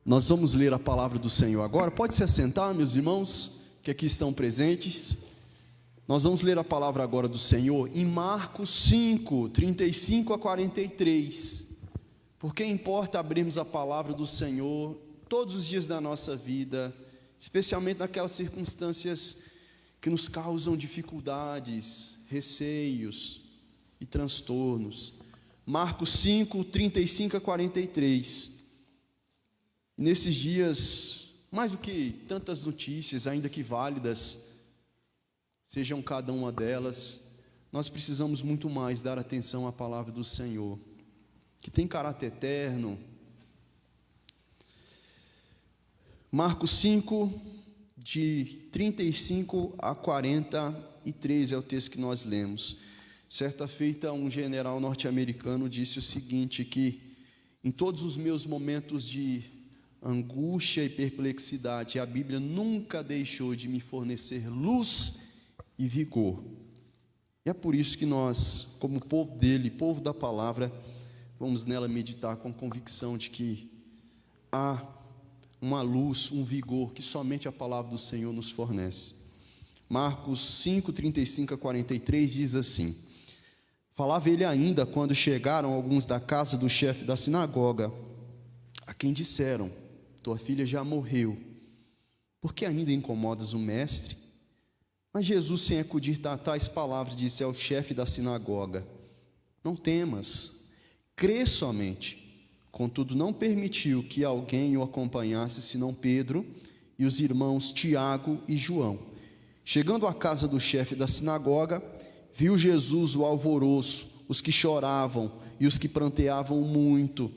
Nós vamos ler a palavra do Senhor agora. Pode se assentar, meus irmãos, que aqui estão presentes. Nós vamos ler a palavra agora do Senhor em Marcos 5, 35 a 43. Porque importa abrirmos a palavra do Senhor todos os dias da nossa vida, especialmente naquelas circunstâncias que nos causam dificuldades, receios e transtornos. Marcos 5, 35 a 43. Nesses dias, mais do que tantas notícias, ainda que válidas, sejam cada uma delas, nós precisamos muito mais dar atenção à palavra do Senhor, que tem caráter eterno. Marcos 5, de 35 a 43 é o texto que nós lemos. Certa feita, um general norte-americano disse o seguinte, que em todos os meus momentos de angústia e perplexidade, a Bíblia nunca deixou de me fornecer luz e vigor. E é por isso que nós, como povo dele, povo da palavra, vamos nela meditar com convicção de que há uma luz, um vigor que somente a palavra do Senhor nos fornece. Marcos 5, 35 a 43 diz assim: falava ele ainda quando chegaram alguns da casa do chefe da sinagoga, a quem disseram: tua filha já morreu, por que ainda incomodas o mestre? Mas Jesus, sem acudir a tais palavras, disse ao chefe da sinagoga: não temas, crê somente. Contudo, não permitiu que alguém o acompanhasse, senão Pedro e os irmãos Tiago e João. Chegando à casa do chefe da sinagoga, viu Jesus o alvoroço, os que choravam e os que pranteavam muito.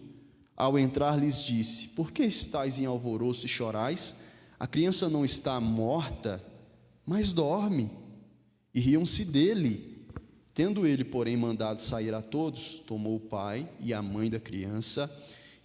Ao entrar, lhes disse: por que estáis em alvoroço e chorais? A criança não está morta, mas dorme. E riam-se dele. Tendo ele, porém, mandado sair a todos, tomou o pai e a mãe da criança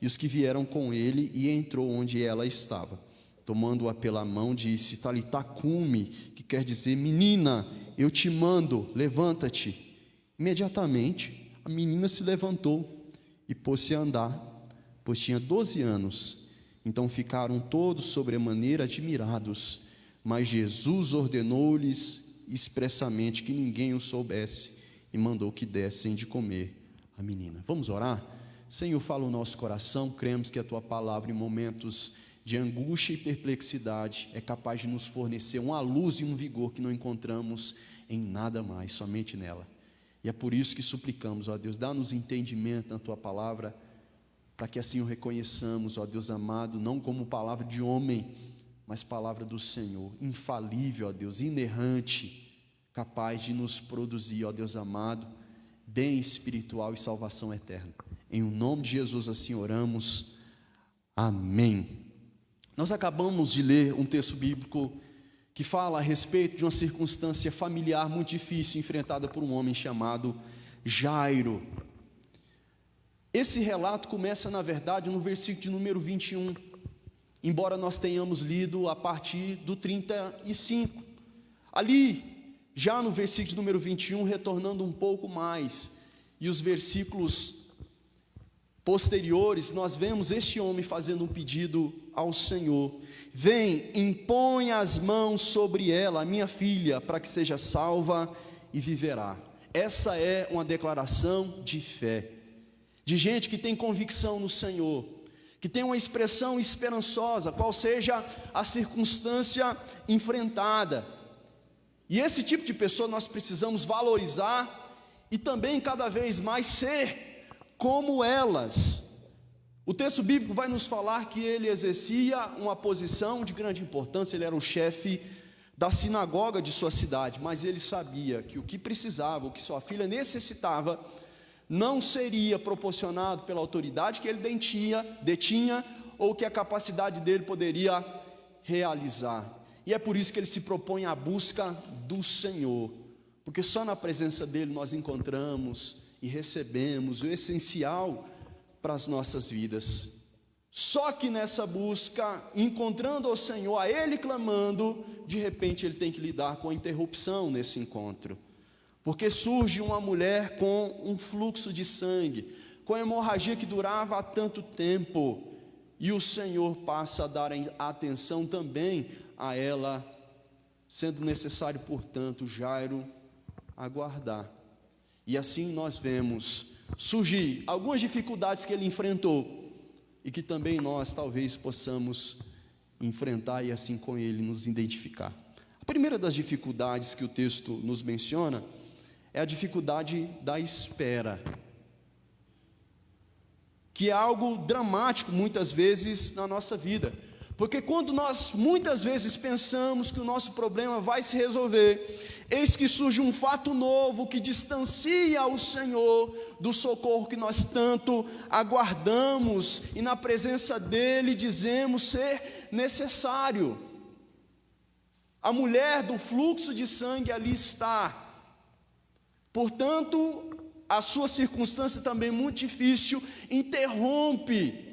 e os que vieram com ele, e entrou onde ela estava. Tomando-a pela mão, disse: Talitá cumi, que quer dizer: menina, eu te mando, levanta-te. Imediatamente a menina se levantou e pôs-se a andar, pois tinha 12 anos. Então ficaram todos sobremaneira admirados, mas Jesus ordenou-lhes expressamente que ninguém o soubesse e mandou que dessem de comer a menina. Vamos orar? Senhor, fala o nosso coração. Cremos que a Tua palavra, em momentos de angústia e perplexidade, é capaz de nos fornecer uma luz e um vigor que não encontramos em nada mais, somente nela. E é por isso que suplicamos, ó Deus, dá-nos entendimento na Tua palavra, para que assim o reconheçamos, ó Deus amado, não como palavra de homem, mas palavra do Senhor, infalível, ó Deus, inerrante, capaz de nos produzir, ó Deus amado, bem espiritual e salvação eterna. Em o nome de Jesus assim oramos, amém. Nós acabamos de ler um texto bíblico que fala a respeito de uma circunstância familiar muito difícil, enfrentada por um homem chamado Jairo. Esse relato começa, na verdade, no versículo de número 21, embora nós tenhamos lido a partir do 35. Ali, já no versículo de número 21, retornando um pouco mais, e os versículos posteriores, nós vemos este homem fazendo um pedido ao Senhor: vem, impõe as mãos sobre ela, a minha filha, para que seja salva e viverá. Essa é uma declaração de fé, de gente que tem convicção no Senhor, que tem uma expressão esperançosa, qual seja a circunstância enfrentada. E esse tipo de pessoa nós precisamos valorizar e também cada vez mais ser como elas. O texto bíblico vai nos falar que ele exercia uma posição de grande importância, ele era o chefe da sinagoga de sua cidade, mas ele sabia que o que precisava, o que sua filha necessitava, não seria proporcionado pela autoridade que ele detinha ou que a capacidade dele poderia realizar. E é por isso que ele se propõe à busca do Senhor, porque só na presença dele nós encontramos e recebemos o essencial para as nossas vidas. Só que nessa busca, encontrando o Senhor, a Ele clamando, de repente ele tem que lidar com a interrupção nesse encontro, porque surge uma mulher com um fluxo de sangue, com hemorragia que durava há tanto tempo, e o Senhor passa a dar atenção também a ela, sendo necessário, portanto, Jairo aguardar. E assim nós vemos surgir algumas dificuldades que ele enfrentou e que também nós talvez possamos enfrentar e assim com ele nos identificar. A primeira das dificuldades que o texto nos menciona é a dificuldade da espera, que é algo dramático muitas vezes na nossa vida, porque quando nós muitas vezes pensamos que o nosso problema vai se resolver, eis que surge um fato novo que distancia o Senhor do socorro que nós tanto aguardamos e na presença dele dizemos ser necessário. A mulher do fluxo de sangue ali está, portanto, a sua circunstância também muito difícil interrompe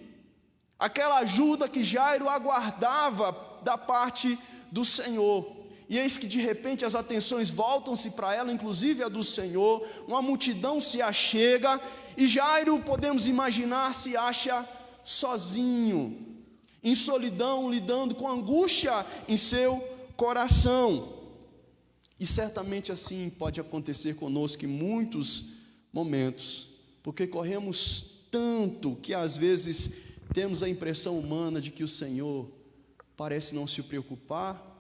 aquela ajuda que Jairo aguardava da parte do Senhor. E eis que de repente as atenções voltam-se para ela, inclusive a do Senhor, uma multidão se achega, e Jairo, podemos imaginar, se acha sozinho, em solidão, lidando com angústia em seu coração. E certamente assim pode acontecer conosco em muitos momentos, porque corremos tanto que às vezes temos a impressão humana de que o Senhor parece não se preocupar,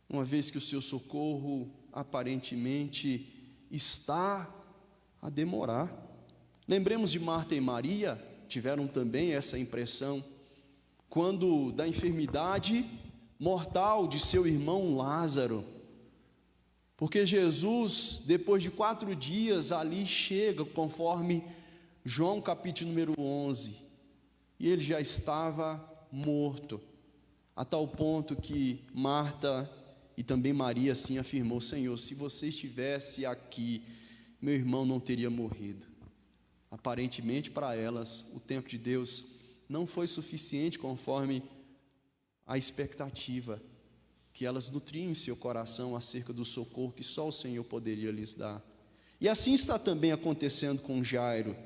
uma vez que o seu socorro aparentemente está a demorar. Lembremos de Marta e Maria, tiveram também essa impressão, quando da enfermidade mortal de seu irmão Lázaro, porque Jesus, depois de 4 dias, ali chega, conforme João capítulo número 11, e ele já estava morto, a tal ponto que Marta e também Maria assim afirmou: Senhor, se você estivesse aqui, meu irmão não teria morrido. Aparentemente para elas, o tempo de Deus não foi suficiente conforme a expectativa que elas nutriam em seu coração acerca do socorro que só o Senhor poderia lhes dar. E assim está também acontecendo com Jairo.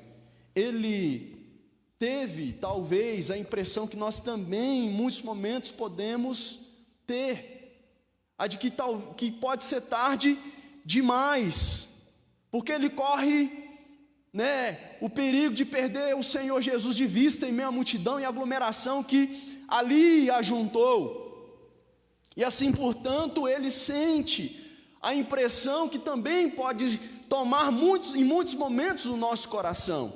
Ele teve talvez a impressão que nós também em muitos momentos podemos ter, a de que pode ser tarde demais, porque ele corre o perigo de perder o Senhor Jesus de vista em meio à multidão e aglomeração que ali ajuntou. E assim, portanto, ele sente a impressão que também pode tomar em muitos momentos o nosso coração,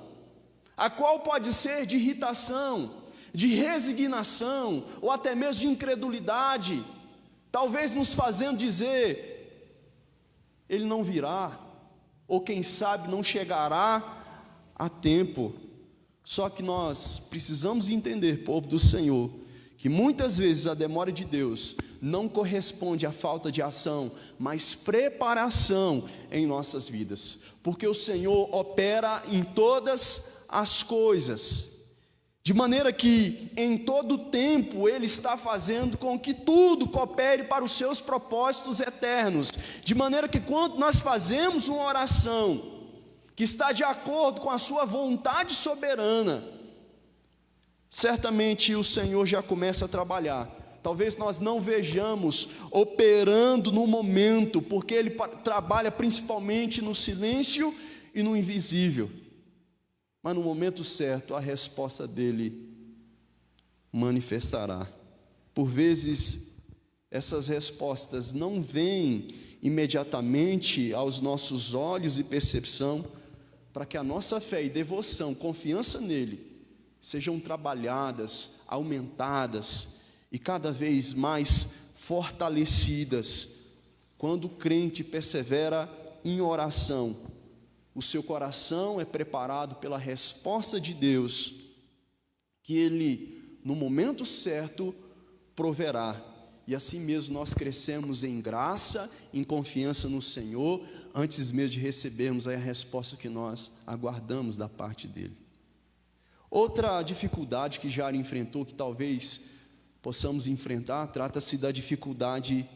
a qual pode ser de irritação, de resignação, ou até mesmo de incredulidade, talvez nos fazendo dizer: ele não virá, ou quem sabe não chegará a tempo. Só que nós precisamos entender, povo do Senhor, que muitas vezes a demora de Deus não corresponde à falta de ação, mas preparação em nossas vidas, porque o Senhor opera em todas as coisas, de maneira que em todo o tempo Ele está fazendo com que tudo coopere para os seus propósitos eternos, de maneira que quando nós fazemos uma oração que está de acordo com a sua vontade soberana, certamente o Senhor já começa a trabalhar. Talvez nós não vejamos operando no momento, porque Ele trabalha principalmente no silêncio e no invisível, mas no momento certo a resposta dele manifestará. Por vezes essas respostas não vêm imediatamente aos nossos olhos e percepção, para que a nossa fé e devoção, confiança nele, sejam trabalhadas, aumentadas e cada vez mais fortalecidas. Quando o crente persevera em oração, o seu coração é preparado pela resposta de Deus, que Ele, no momento certo, proverá. E assim mesmo nós crescemos em graça, em confiança no Senhor, antes mesmo de recebermos a resposta que nós aguardamos da parte dEle. Outra dificuldade que Jairo enfrentou, que talvez possamos enfrentar, trata-se da dificuldade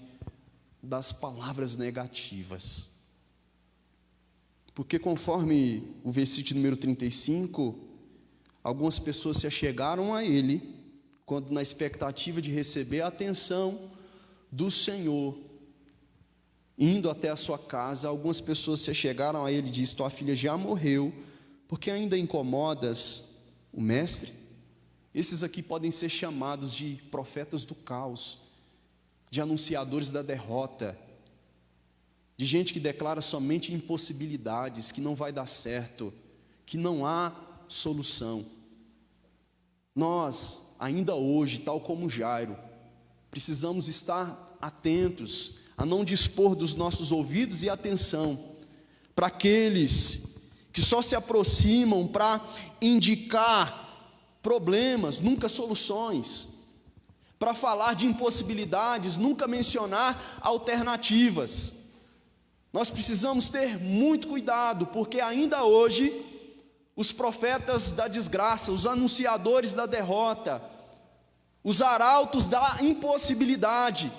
das palavras negativas. Porque conforme o versículo número 35, algumas pessoas se achegaram a ele quando na expectativa de receber a atenção do Senhor, indo até a sua casa, algumas pessoas se chegaram a ele e disseram: tua filha já morreu, porque ainda incomodas o mestre? Esses aqui podem ser chamados de profetas do caos, de anunciadores da derrota, de gente que declara somente impossibilidades, que não vai dar certo, que não há solução. Nós, ainda hoje, tal como Jairo, precisamos estar atentos a não dispor dos nossos ouvidos e atenção para aqueles que só se aproximam para indicar problemas, nunca soluções, para falar de impossibilidades, nunca mencionar alternativas. Nós precisamos ter muito cuidado, porque ainda hoje os profetas da desgraça, os anunciadores da derrota, os arautos da impossibilidade,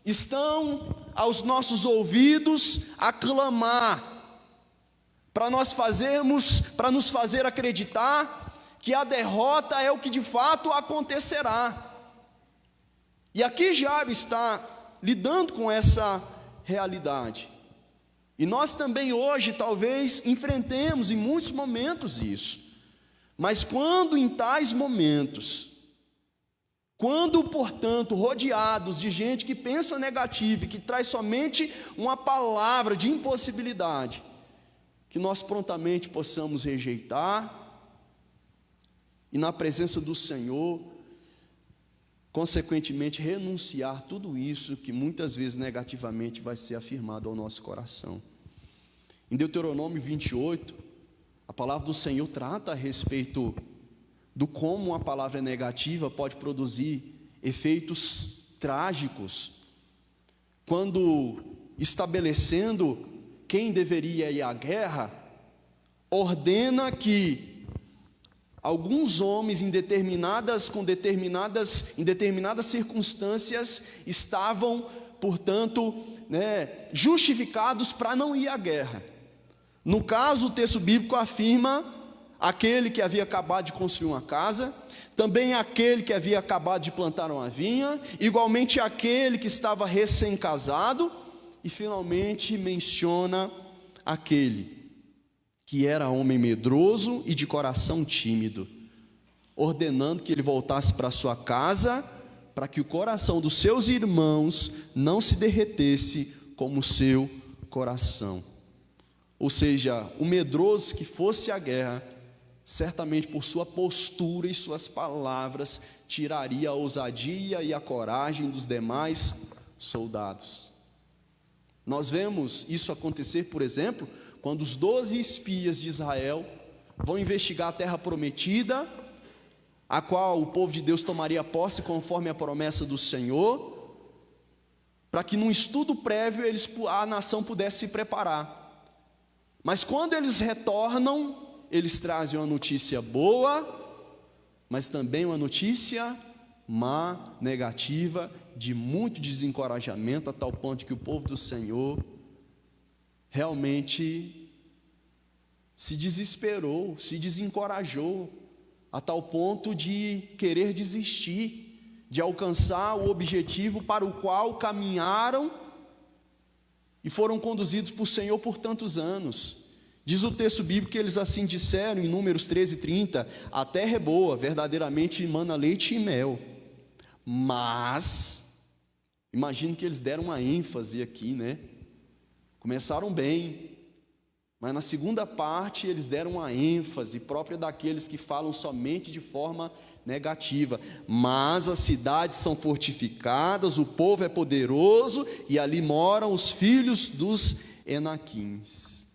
estão aos nossos ouvidos a clamar para nos fazer acreditar que a derrota é o que de fato acontecerá. E aqui Jairo está lidando com essa realidade. E nós também hoje talvez enfrentemos em muitos momentos isso. Mas quando em tais momentos, quando, portanto, rodeados de gente que pensa negativo e que traz somente uma palavra de impossibilidade, que nós prontamente possamos rejeitar e na presença do Senhor, consequentemente, renunciar tudo isso que muitas vezes negativamente vai ser afirmado ao nosso coração. Em Deuteronômio 28, a palavra do Senhor trata a respeito do como uma palavra negativa pode produzir efeitos trágicos, quando estabelecendo quem deveria ir à guerra, ordena que alguns homens em determinadas circunstâncias estavam, portanto, justificados para não ir à guerra. No caso, o texto bíblico afirma aquele que havia acabado de construir uma casa, também aquele que havia acabado de plantar uma vinha, igualmente aquele que estava recém-casado, e finalmente menciona aquele que era homem medroso e de coração tímido, ordenando que ele voltasse para sua casa, para que o coração dos seus irmãos não se derretesse como o seu coração. Ou seja, o medroso que fosse à guerra, certamente por sua postura e suas palavras, tiraria a ousadia e a coragem dos demais soldados. Nós vemos isso acontecer, por exemplo, quando os 12 espias de Israel vão investigar a terra prometida, a qual o povo de Deus tomaria posse conforme a promessa do Senhor, para que num estudo prévio a nação pudesse se preparar. Mas quando eles retornam, eles trazem uma notícia boa, mas também uma notícia má, negativa, de muito desencorajamento, a tal ponto que o povo do Senhor realmente se desesperou, se desencorajou, a tal ponto de querer desistir, de alcançar o objetivo para o qual caminharam e foram conduzidos por Senhor por tantos anos. Diz o texto bíblico que eles assim disseram em Números 13:30, a terra é boa, verdadeiramente emana leite e mel. Mas, imagino que eles deram uma ênfase aqui, Começaram bem, mas na segunda parte eles deram uma ênfase própria daqueles que falam somente de forma negativa. Mas as cidades são fortificadas, o povo é poderoso e ali moram os filhos dos Enaquins.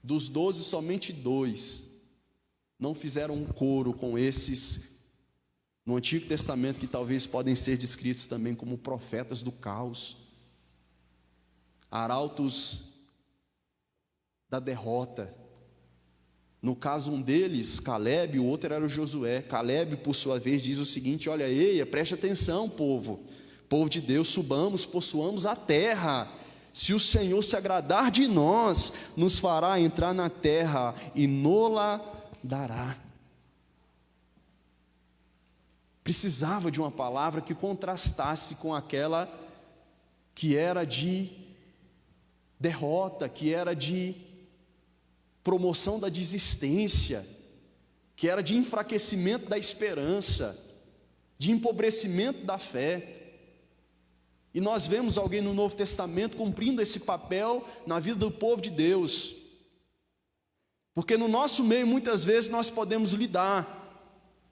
Dos 12, somente 2 não fizeram um coro com esses no Antigo Testamento, que talvez podem ser descritos também como profetas do caos, arautos da derrota. No caso, um deles, Calebe, o outro era o Josué. Calebe, por sua vez, diz o seguinte: olha, preste atenção, povo de Deus, subamos, possuamos a terra. Se o Senhor se agradar de nós, nos fará entrar na terra e nola dará. precisava de uma palavra que contrastasse com aquela que era de derrota, que era de promoção da desistência, que era de enfraquecimento da esperança, de empobrecimento da fé. E nós vemos alguém no Novo Testamento cumprindo esse papel na vida do povo de Deus. Porque no nosso meio, muitas vezes, nós podemos lidar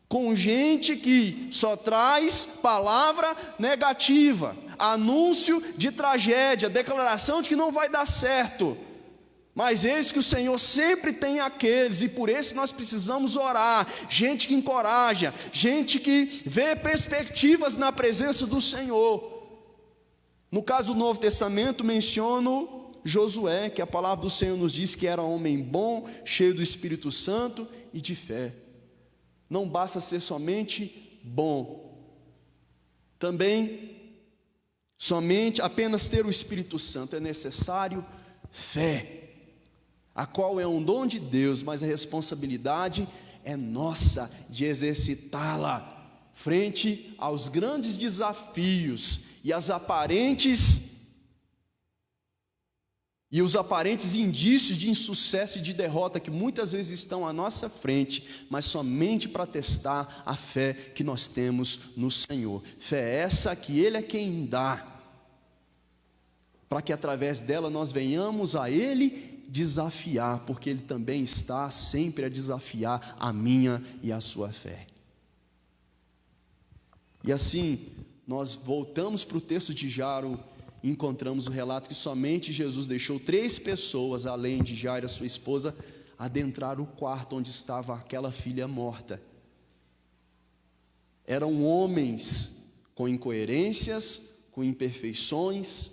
com gente que só traz palavra negativa, anúncio de tragédia, declaração de que não vai dar certo. Mas eis que o Senhor sempre tem aqueles, e por isso nós precisamos orar, gente que encoraja, gente que vê perspectivas na presença do Senhor. No caso do Novo Testamento, menciono Josué, que a palavra do Senhor nos diz que era homem bom, cheio do Espírito Santo e de fé. Não basta ser somente bom, também apenas ter o Espírito Santo, é necessário fé, a qual é um dom de Deus, mas a responsabilidade é nossa de exercitá-la frente aos grandes desafios e os aparentes indícios de insucesso e de derrota que muitas vezes estão à nossa frente, mas somente para testar a fé que nós temos no Senhor. Fé essa que Ele é quem dá, para que através dela nós venhamos a Ele desafiar, porque Ele também está sempre a desafiar a minha e a sua fé. E assim, nós voltamos para o texto de Jairo, e encontramos o relato que somente Jesus deixou 3 pessoas, além de Jairo, a sua esposa, adentrar o quarto onde estava aquela filha morta. Eram homens com incoerências, com imperfeições,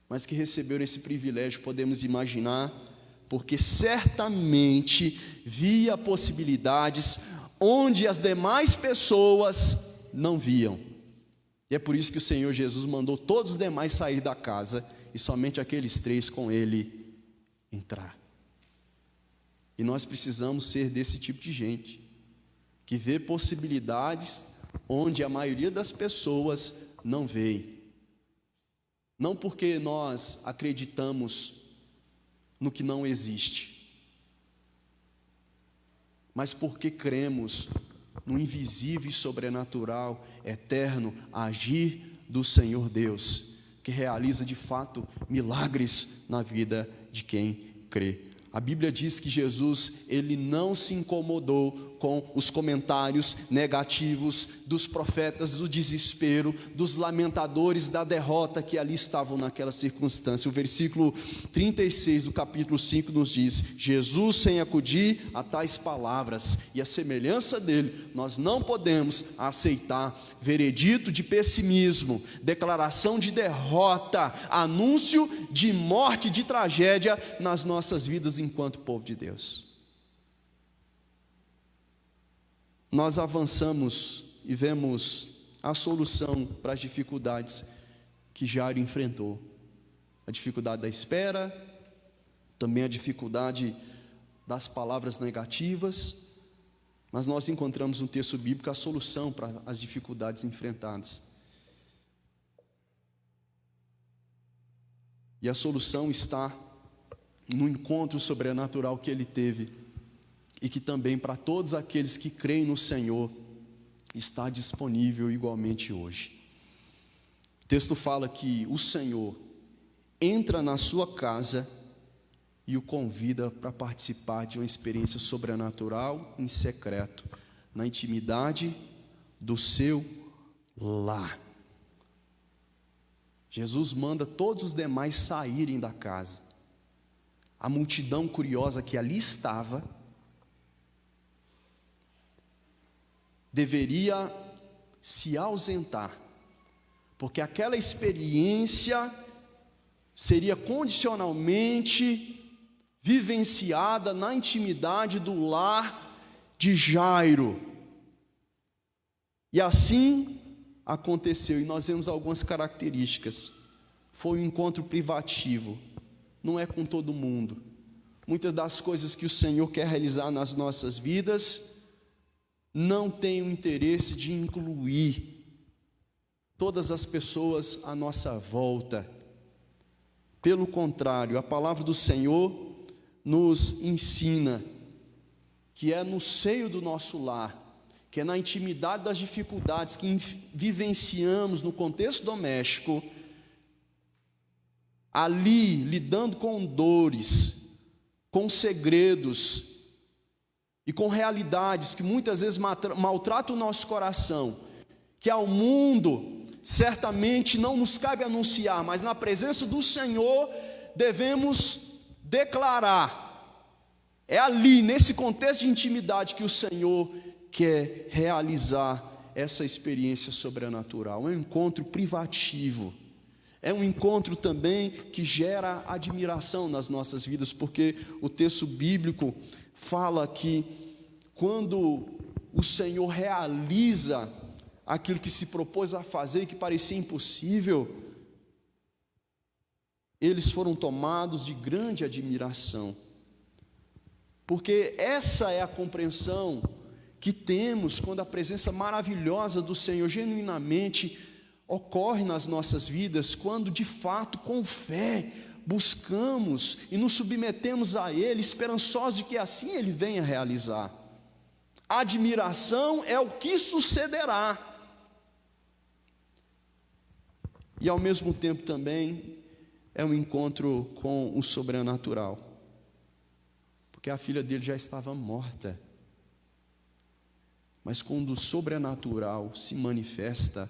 mas que receberam esse privilégio, podemos imaginar, porque certamente via possibilidades onde as demais pessoas não viam. E é por isso que o Senhor Jesus mandou todos os demais sair da casa e somente aqueles 3 com Ele entrar. E nós precisamos ser desse tipo de gente, que vê possibilidades onde a maioria das pessoas não vê. Não porque nós acreditamos no que não existe, mas porque cremos no invisível e sobrenatural, eterno agir do Senhor Deus, que realiza de fato milagres na vida de quem crê. A Bíblia diz que Jesus, Ele não se incomodou com os comentários negativos dos profetas do desespero, dos lamentadores da derrota que ali estavam naquela circunstância. O versículo 36 do capítulo 5 nos diz: Jesus, sem acudir a tais palavras, e a semelhança dele, nós não podemos aceitar veredito de pessimismo, declaração de derrota, anúncio de morte, de tragédia nas nossas vidas enquanto povo de Deus. Nós avançamos e vemos a solução para as dificuldades que Jairo enfrentou. A dificuldade da espera, também a dificuldade das palavras negativas, mas nós encontramos no texto bíblico a solução para as dificuldades enfrentadas. E a solução está no encontro sobrenatural que ele teve, e que também para todos aqueles que creem no Senhor está disponível igualmente hoje. O texto fala que o Senhor entra na sua casa e o convida para participar de uma experiência sobrenatural em secreto, na intimidade do seu lar. Jesus manda todos os demais saírem da casa. A multidão curiosa que ali estava deveria se ausentar, porque aquela experiência seria condicionalmente vivenciada na intimidade do lar de Jairo. E assim aconteceu, e nós vemos algumas características. Foi um encontro privativo, não é com todo mundo. Muitas das coisas que o Senhor quer realizar nas nossas vidas não tem o interesse de incluir todas as pessoas à nossa volta. Pelo contrário, a palavra do Senhor nos ensina que é no seio do nosso lar, que é na intimidade das dificuldades que vivenciamos no contexto doméstico, ali lidando com dores, com segredos e com realidades que muitas vezes maltratam o nosso coração, que ao mundo certamente não nos cabe anunciar, mas na presença do Senhor devemos declarar. É ali, nesse contexto de intimidade, que o Senhor quer realizar essa experiência sobrenatural. É um encontro privativo, é um encontro também que gera admiração nas nossas vidas, porque o texto bíblico fala que quando o Senhor realiza aquilo que se propôs a fazer e que parecia impossível, eles foram tomados de grande admiração, porque essa é a compreensão que temos quando a presença maravilhosa do Senhor genuinamente ocorre nas nossas vidas, quando de fato, com fé, buscamos e nos submetemos a Ele, esperançosos de que assim Ele venha realizar. A admiração é o que sucederá. E ao mesmo tempo também é um encontro com o sobrenatural, porque a filha dele já estava morta. Mas quando o sobrenatural se manifesta,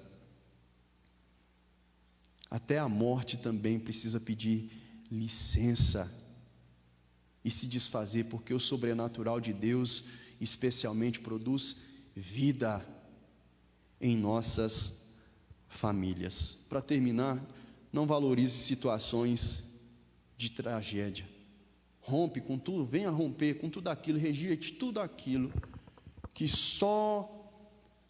até a morte também precisa pedir licença e se desfazer, porque o sobrenatural de Deus especialmente produz vida em nossas famílias. Para terminar, não valorize situações de tragédia. Rompe com tudo, venha romper com tudo aquilo, rejeite tudo aquilo que só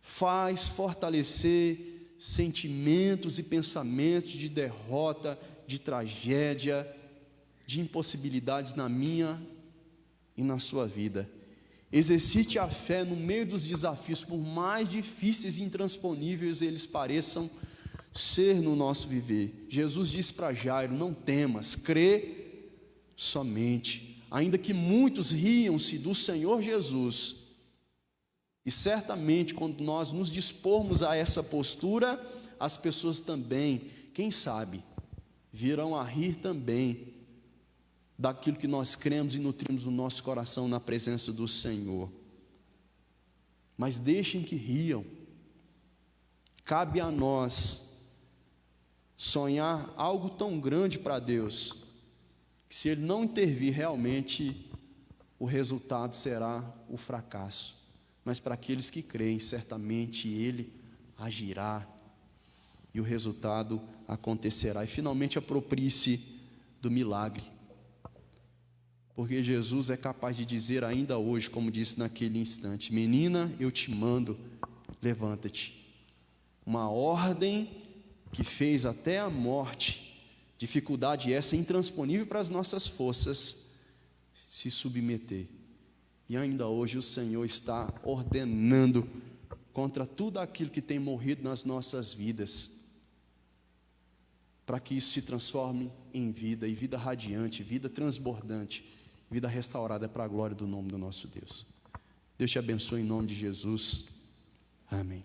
faz fortalecer sentimentos e pensamentos de derrota, de tragédia, de impossibilidades na minha e na sua vida. Exercite a fé no meio dos desafios, por mais difíceis e intransponíveis eles pareçam ser no nosso viver. Jesus disse para Jairo: não temas, crê somente. Ainda que muitos riam-se do Senhor Jesus, e certamente quando nós nos dispormos a essa postura, as pessoas também, quem sabe, virão a rir também daquilo que nós cremos e nutrimos no nosso coração na presença do Senhor. Mas deixem que riam. Cabe a nós sonhar algo tão grande para Deus, que se Ele não intervir realmente, o resultado será o fracasso. Mas para aqueles que creem, certamente Ele agirá e o resultado acontecerá. E finalmente aproprie-se do milagre, porque Jesus é capaz de dizer ainda hoje, como disse naquele instante: menina, eu te mando, levanta-te. Uma ordem que fez até a morte, dificuldade essa intransponível para as nossas forças, se submeter. E ainda hoje o Senhor está ordenando contra tudo aquilo que tem morrido nas nossas vidas, para que isso se transforme em vida, e vida radiante, vida transbordante, vida restaurada para a glória do nome do nosso Deus. Deus te abençoe em nome de Jesus. Amém.